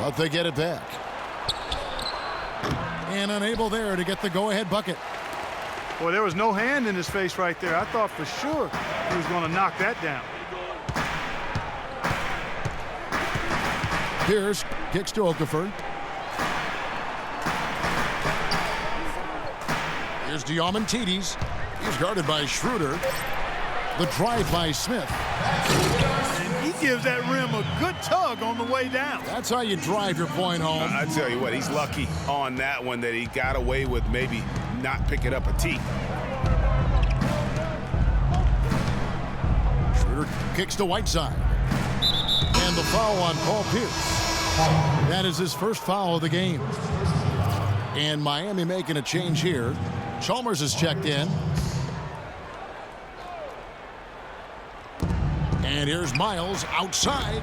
But they get it back. And unable there to get the go-ahead bucket. Boy, there was no hand in his face right there. I thought for sure he was going to knock that down. Pierce kicks to Okafor. Here's Diamantidis. He's guarded by Schroeder. The drive by Smith. And he gives that rim a good tug on the way down. That's how you drive your point home. I tell you what, he's lucky on that one that he got away with maybe not picking up a tee. Schroeder kicks to Whiteside. And the foul on Paul Pierce. That is his first foul of the game. And Miami making a change here. Chalmers is checked in. And here's Miles outside.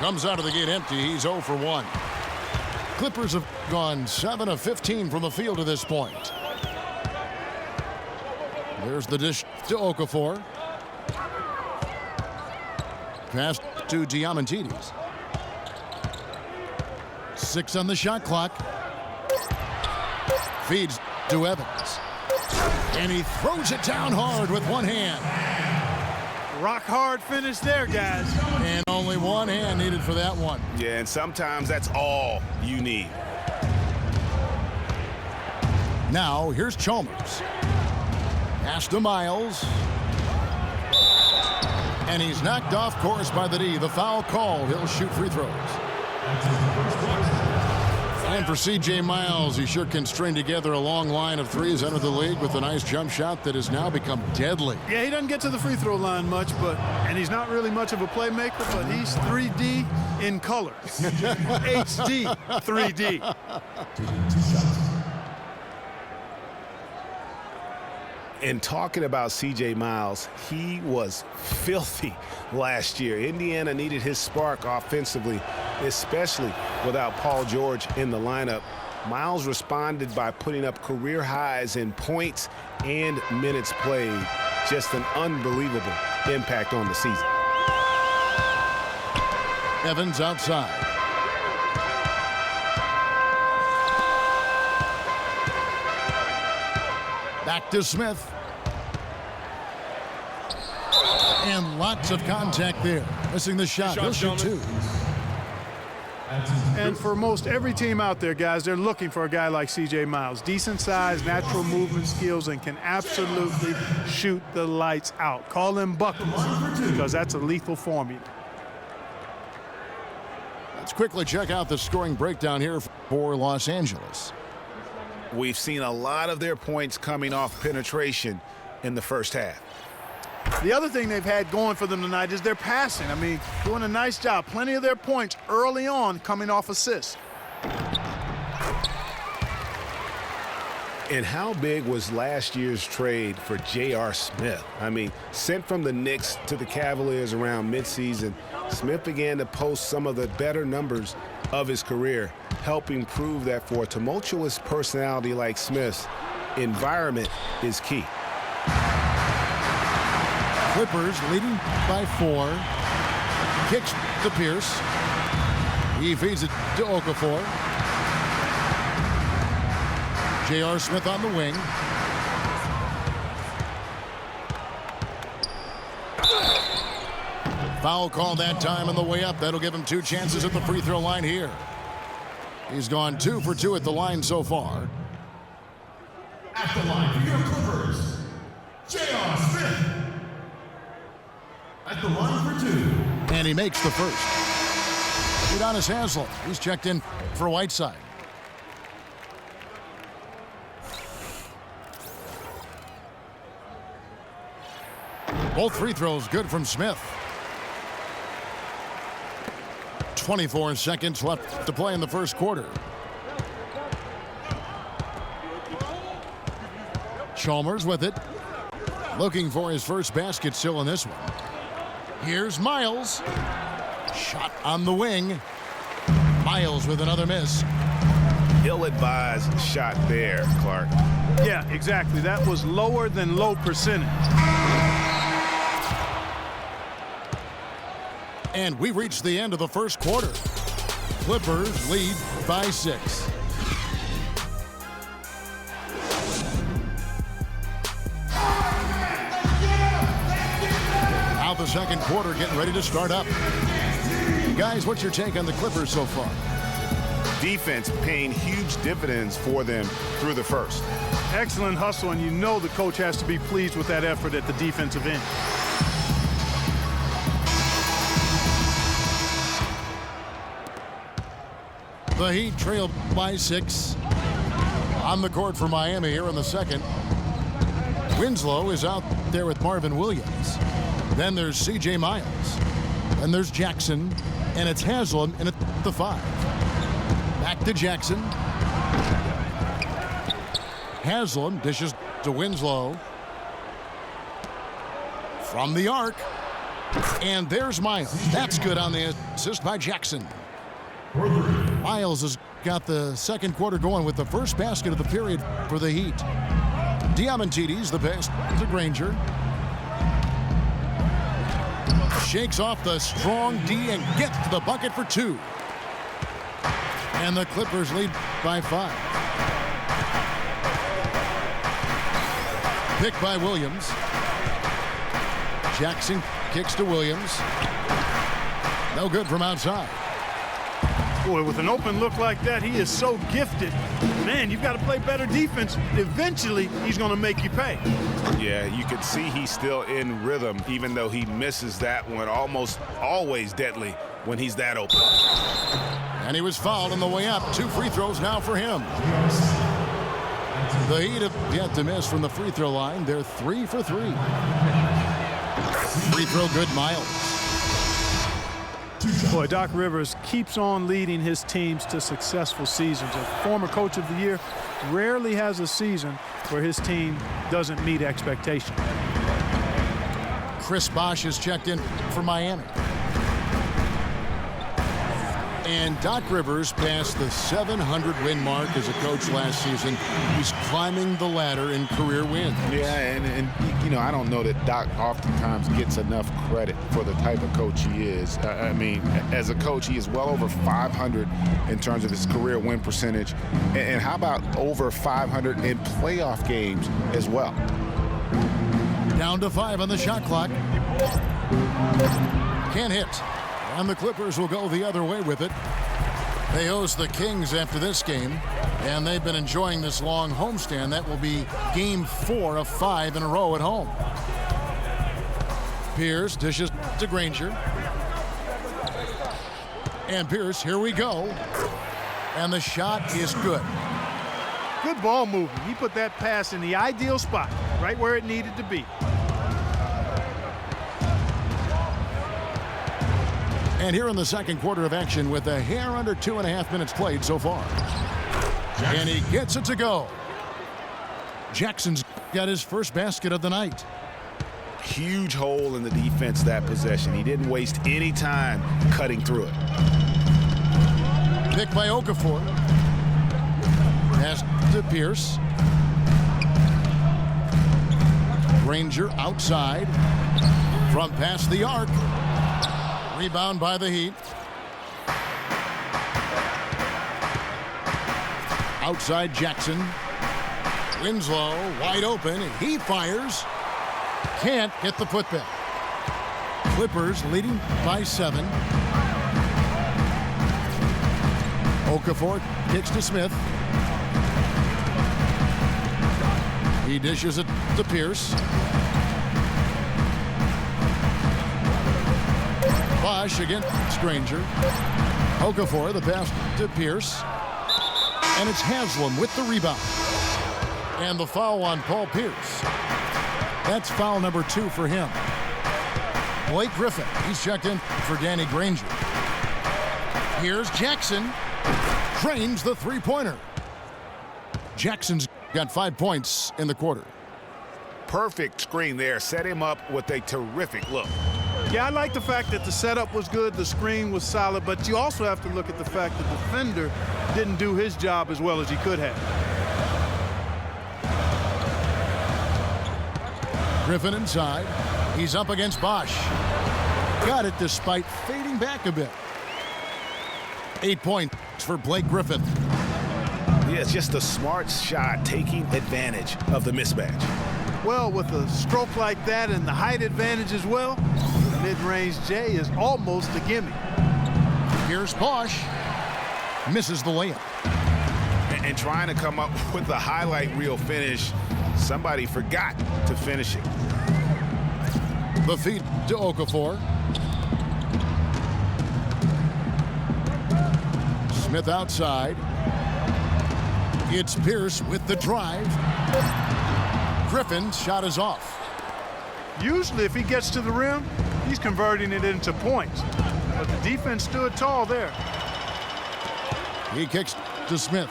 Comes out of the gate empty. He's 0 for 1. Clippers have gone 7 of 15 from the field to this point. There's the dish to Okafor. Pass to Diamantidis. 6 on the shot clock. Feeds to Evans. And he throws it down hard with one hand. Rock hard finish there, guys. And only one hand needed for that one. Yeah, and sometimes that's all you need. Now, here's Chalmers. Pass to Miles. And he's knocked off course by the D. The foul call. He'll shoot free throws. And for C.J. Miles, he sure can string together a long line of threes under the league with a nice jump shot that has now become deadly. Yeah, he doesn't get to the free throw line much, and he's not really much of a playmaker, but he's 3D in color. HD 3D. And talking about C.J. Miles, he was filthy last year. Indiana needed his spark offensively, especially without Paul George in the lineup. Miles responded by putting up career highs in points and minutes played. Just an unbelievable impact on the season. Evans outside. Back to Smith. And lots of contact there. Missing the shot. He'll shoot 2. And for most every team out there, guys, they're looking for a guy like C.J. Miles. Decent size, natural movement skills, and can absolutely shoot the lights out. Call him buckets because that's a lethal formula. Let's quickly check out the scoring breakdown here for Los Angeles. We've seen a lot of their points coming off penetration in the first half. The other thing they've had going for them tonight is their passing. I mean, doing a nice job. Plenty of their points early on coming off assists. And how big was last year's trade for J.R. Smith? I mean, sent from the Knicks to the Cavaliers around midseason, Smith began to post some of the better numbers of his career, helping prove that for a tumultuous personality like Smith's, environment is key. Clippers leading by 4. Kicks to Pierce. He feeds it to Okafor. J.R. Smith on the wing. Foul call that time on the way up. That'll give him 2 chances at the free throw line here. He's gone 2 for 2 at the line so far. At the line for your Clippers, J.R. Smith. At the line for 2. And he makes the first. Udonis Haslem. He's checked in for Whiteside. Both free throws good from Smith. 24 seconds left to play in the first quarter. Chalmers with it. Looking for his first basket still in this one. Here's Miles. Shot on the wing. Miles with another miss. Ill-advised shot there, Clark. Yeah, exactly. That was lower than low percentage. And we reached the end of the first quarter. Clippers lead by 6. Now the second quarter getting ready to start up. Guys, what's your take on the Clippers so far? Defense paying huge dividends for them through the first. Excellent hustle, and you know the coach has to be pleased with that effort at the defensive end. The Heat trail by 6. On the court for Miami here in the second. Winslow is out there with Marvin Williams. Then there's C.J. Miles. Then there's Jackson. And it's Haslam in at the 5. Back to Jackson. Haslam dishes to Winslow. From the arc. And there's Miles. That's good on the assist by Jackson. Miles has got the second quarter going with the first basket of the period for the Heat. Diamantidis the pass to Granger. Shakes off the strong D and gets to the bucket for 2. And the Clippers lead by 5. Pick by Williams. Jackson kicks to Williams. No good from outside. Boy, with an open look like that, he is so gifted. Man, you've got to play better defense. Eventually, he's going to make you pay. Yeah, you can see he's still in rhythm, even though he misses that one. Almost always deadly when he's that open. And he was fouled on the way up. 2 free throws now for him. The Heat have yet to miss from the free throw line. They're 3 for 3. Free throw good, Miles. Boy, Doc Rivers keeps on leading his teams to successful seasons. A former coach of the year rarely has a season where his team doesn't meet expectations. Chris Bosh is checked in for Miami. And Doc Rivers passed the 700-win mark as a coach last season. He's climbing the ladder in career wins. Yeah, and you know, I don't know that Doc oftentimes gets enough credit for the type of coach he is. I mean, as a coach, he is well over 500 in terms of his career win percentage. And how about over 500 in playoff games as well? Down to 5 on the shot clock. Can't hit. And the Clippers will go the other way with it. They host the Kings after this game, and they've been enjoying this long homestand. That will be game 4 of 5 in a row at home. Pierce dishes to Granger. And Pierce, here we go. And the shot is good. Good ball movement. He put that pass in the ideal spot, right where it needed to be. And here in the second quarter of action with a hair under 2.5 minutes played so far. And he gets it to go. Jackson's got his first basket of the night. Huge hole in the defense that possession. He didn't waste any time cutting through it. Pick by Okafor. Pass to Pierce. Granger outside. From past the arc. Rebound by the Heat. Outside Jackson. Winslow wide open. He fires. Can't hit the putback. Clippers leading by 7. Okafor kicks to Smith. He dishes it to Pierce. Bosh against Granger. Okafor, the pass to Pierce. And it's Haslam with the rebound. And the foul on Paul Pierce. That's foul number 2 for him. Blake Griffin, he's checked in for Danny Granger. Here's Jackson. Trains the three-pointer. Jackson's got 5 points in the quarter. Perfect screen there. Set him up with a terrific look. Yeah, I like the fact that the setup was good, the screen was solid, but you also have to look at the fact that the defender didn't do his job as well as he could have. Griffin inside. He's up against Bosh. Got it despite fading back a bit. 8 points for Blake Griffin. Yeah, it's just a smart shot, taking advantage of the mismatch. Well, with a stroke like that and the height advantage as well, the mid-range J is almost a gimme. Here's Bosch. Misses the layup. And trying to come up with the highlight reel finish, somebody forgot to finish it. The feed to Okafor. Smith outside. It's Pierce with the drive. Griffin's shot is off. Usually if he gets to the rim, he's converting it into points. But the defense stood tall there. He kicks to Smith.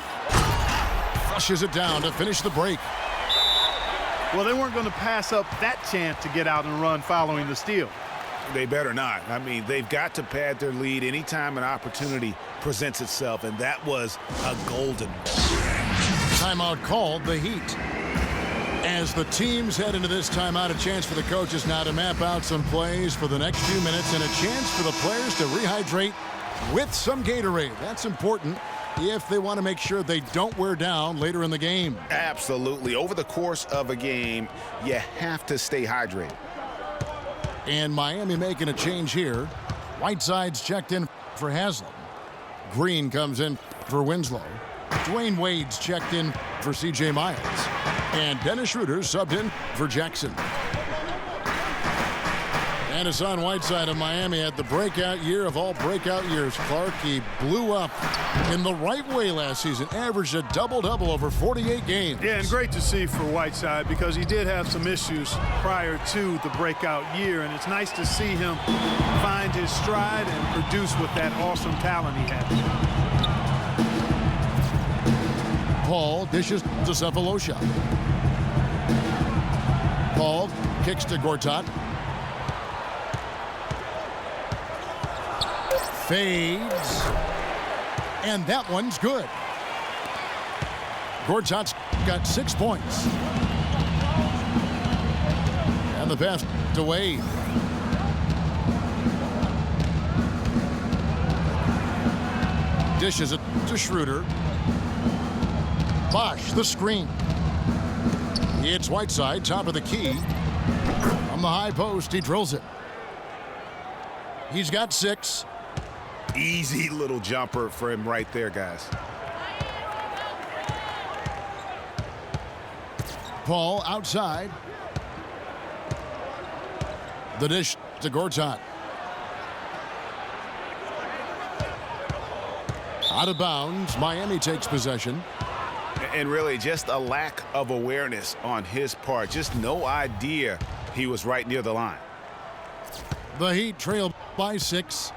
Flushes it down to finish the break. Well, they weren't going to pass up that chance to get out and run following the steal. They better not. I mean, they've got to pad their lead anytime an opportunity presents itself, and that was a golden. Timeout called, the Heat. As the teams head into this timeout, a chance for the coaches now to map out some plays for the next few minutes and a chance for the players to rehydrate with some Gatorade. That's important if they want to make sure they don't wear down later in the game. Absolutely. Over the course of a game, you have to stay hydrated. And Miami making a change here. Whiteside's checked in for Haslam. Green comes in for Winslow. Dwayne Wade's checked in for C.J. Miles. And Dennis Schroeder subbed in for Jackson. And Hassan Whiteside of Miami had the breakout year of all breakout years. Clark, he blew up in the right way last season. Averaged a double-double over 48 games. Yeah, and great to see for Whiteside because he did have some issues prior to the breakout year. And it's nice to see him find his stride and produce with that awesome talent he has. Paul dishes to Cephalosha. Paul kicks to Gortat. Fades. And that one's good. Gortat's got 6 points. And the pass to Wade. Dishes it to Schroeder. Bosch, the screen. It's Whiteside, top of the key. From the high post, he drills it. He's got 6. Easy little jumper for him right there, guys. Paul outside. The dish to Gortat. Out of bounds, Miami takes possession. And really just a lack of awareness on his part. Just no idea he was right near the line. The Heat trail by 6.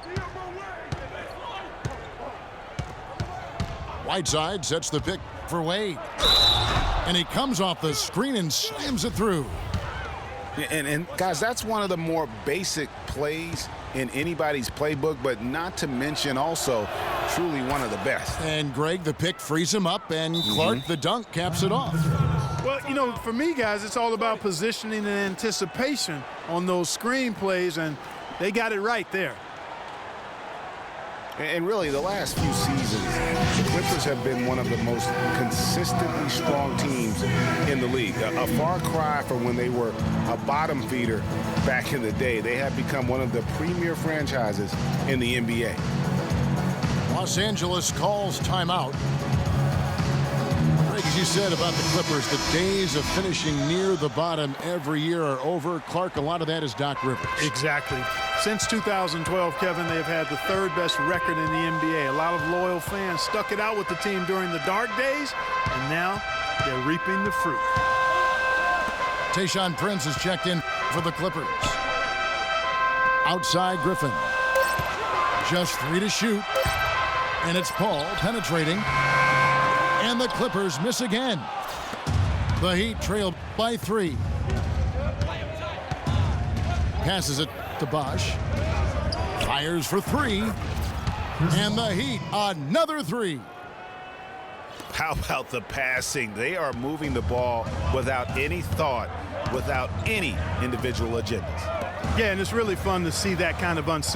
Whiteside sets the pick for Wade. And he comes off the screen and slams it through. And guys, that's one of the more basic plays in anybody's playbook, but not to mention also truly one of the best. And Greg, the pick frees him up, and Clark, the dunk, caps it off. Well, you know, for me, guys, it's all about positioning and anticipation on those screen plays, and they got it right there. And really, the last few seasons, the Clippers have been one of the most consistently strong teams in the league. A far cry from when they were a bottom feeder back in the day. They have become one of the premier franchises in the NBA. Los Angeles calls timeout. Greg, as you said about the Clippers, the days of finishing near the bottom every year are over. Clark, a lot of that is Doc Rivers. Exactly. Since 2012, Kevin, they have had the 3rd best record in the NBA. A lot of loyal fans stuck it out with the team during the dark days, and now they're reaping the fruit. Tayshaun Prince is checked in for the Clippers. Outside Griffin. Just 3 to shoot. And it's Paul penetrating. And the Clippers miss again. The Heat trail by 3. Passes it to Bosch. Fires for 3. And the Heat, another 3. How about the passing? They are moving the ball without any thought, without any individual agendas. Yeah, and it's really fun to see that kind of unselfish